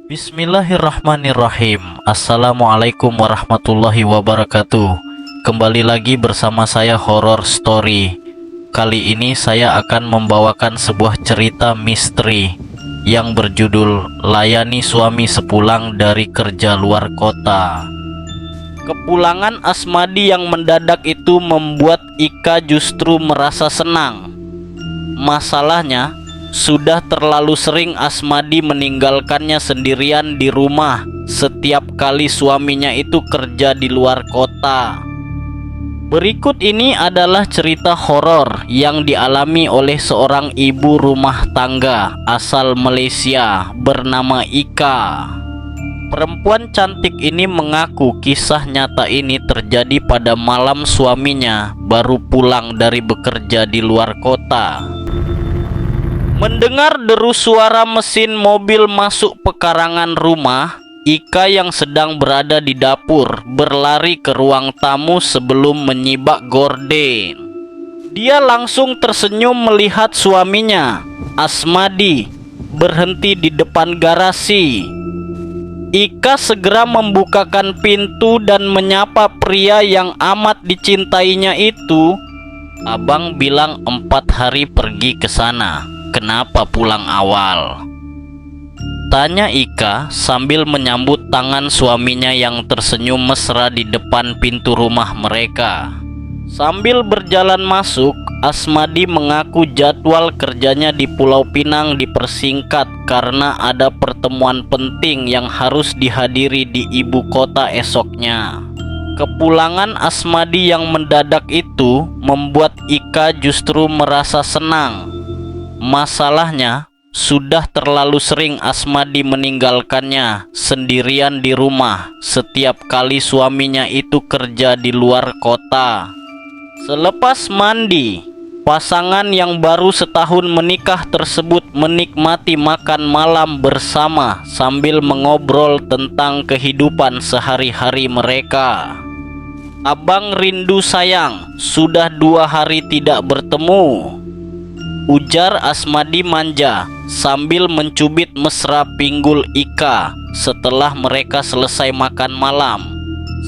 Bismillahirrahmanirrahim. Assalamualaikum warahmatullahi wabarakatuh. Kembali lagi bersama saya Horror Story. Kali ini saya akan membawakan sebuah cerita misteri yang berjudul Layani Suami Sepulang dari Kerja Luar Kota. Kepulangan Asmadi yang mendadak itu membuat Ika justru merasa senang. Masalahnya, sudah terlalu sering Asmadi meninggalkannya sendirian di rumah setiap kali suaminya itu kerja di luar kota. Berikut ini adalah cerita horor yang dialami oleh seorang ibu rumah tangga asal Malaysia bernama Ika. Perempuan cantik ini mengaku kisah nyata ini terjadi pada malam suaminya baru pulang dari bekerja di luar kota. Mendengar deru suara mesin mobil masuk pekarangan rumah, Ika yang sedang berada di dapur berlari ke ruang tamu sebelum menyibak gorden. Dia langsung tersenyum melihat suaminya, Asmadi, berhenti di depan garasi. Ika segera membukakan pintu dan menyapa pria yang amat dicintainya itu. "Abang bilang 4 hari pergi ke sana. Kenapa pulang awal?" tanya Ika sambil menyambut tangan suaminya yang tersenyum mesra di depan pintu rumah mereka. Sambil berjalan masuk, Asmadi mengaku jadwal kerjanya di Pulau Pinang dipersingkat karena ada pertemuan penting yang harus dihadiri di ibu kota esoknya. Kepulangan Asmadi yang mendadak itu membuat Ika justru merasa senang. Masalahnya, sudah terlalu sering Asmadi meninggalkannya sendirian di rumah setiap kali suaminya itu kerja di luar kota. Selepas mandi, pasangan yang baru setahun menikah tersebut menikmati makan malam bersama sambil mengobrol tentang kehidupan sehari-hari mereka. "Abang rindu sayang, sudah 2 hari tidak bertemu," ujar Asmadi manja sambil mencubit mesra pinggul Ika setelah mereka selesai makan malam.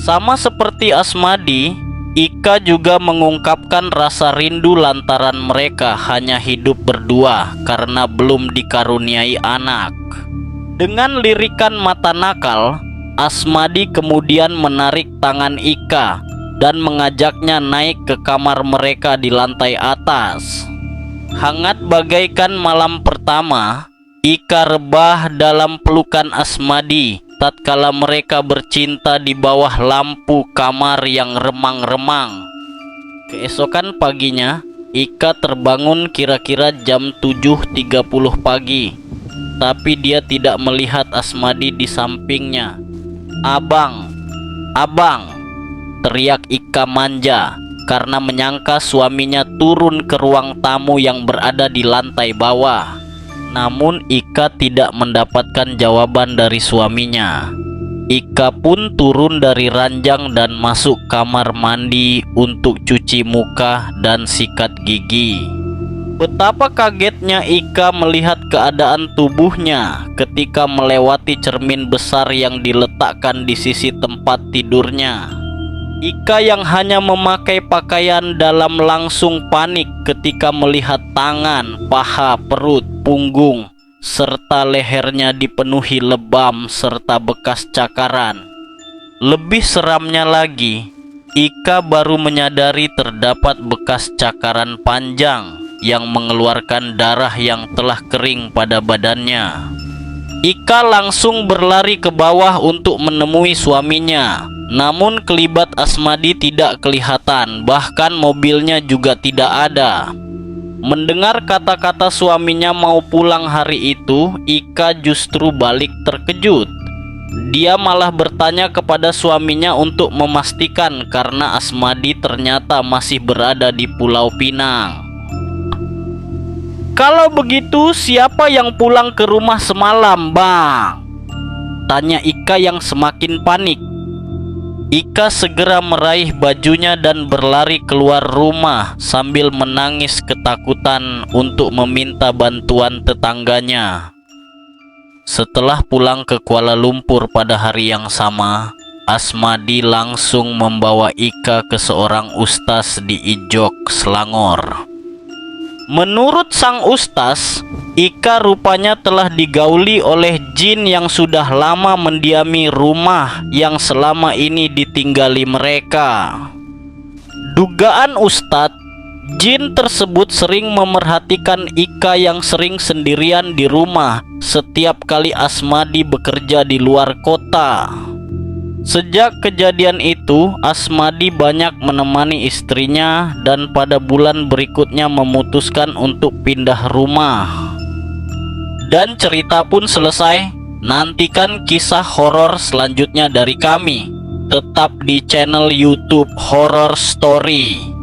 Sama seperti Asmadi, Ika juga mengungkapkan rasa rindu lantaran mereka hanya hidup berdua karena belum dikaruniai anak. Dengan lirikan mata nakal, Asmadi kemudian menarik tangan Ika dan mengajaknya naik ke kamar mereka di lantai atas. Hangat bagaikan malam pertama, Ika rebah dalam pelukan Asmadi tatkala mereka bercinta di bawah lampu kamar yang remang-remang. Keesokan paginya, Ika terbangun kira-kira jam 7.30 pagi, tapi dia tidak melihat Asmadi di sampingnya. "Abang, abang!" teriak Ika manja karena menyangka suaminya turun ke ruang tamu yang berada di lantai bawah. Namun Ika tidak mendapatkan jawaban dari suaminya. Ika pun turun dari ranjang dan masuk kamar mandi untuk cuci muka dan sikat gigi. Betapa kagetnya Ika melihat keadaan tubuhnya ketika melewati cermin besar yang diletakkan di sisi tempat tidurnya. Ika yang hanya memakai pakaian dalam langsung panik ketika melihat tangan, paha, perut, punggung, serta lehernya dipenuhi lebam serta bekas cakaran. Lebih seramnya lagi, Ika baru menyadari terdapat bekas cakaran panjang yang mengeluarkan darah yang telah kering pada badannya. Ika langsung berlari ke bawah untuk menemui suaminya. Namun kelibat Asmadi tidak kelihatan, bahkan mobilnya juga tidak ada. Mendengar kata-kata suaminya mau pulang hari itu, Ika justru balik terkejut. Dia malah bertanya kepada suaminya untuk memastikan karena Asmadi ternyata masih berada di Pulau Pinang. "Kalau begitu, siapa yang pulang ke rumah semalam, Bang?" tanya Ika yang semakin panik. Ika segera meraih bajunya dan berlari keluar rumah sambil menangis ketakutan untuk meminta bantuan tetangganya. Setelah pulang ke Kuala Lumpur pada hari yang sama, Asmadi langsung membawa Ika ke seorang ustaz di Ijok, Selangor. Menurut sang ustaz, Ika rupanya telah digauli oleh jin yang sudah lama mendiami rumah yang selama ini ditinggali mereka. Dugaan ustadz, jin tersebut sering memerhatikan Ika yang sering sendirian di rumah setiap kali Asmadi bekerja di luar kota. Sejak kejadian itu, Asmadi banyak menemani istrinya dan pada bulan berikutnya memutuskan untuk pindah rumah. Dan cerita pun selesai. Nantikan kisah horor selanjutnya dari kami. Tetap di channel YouTube Horror Story.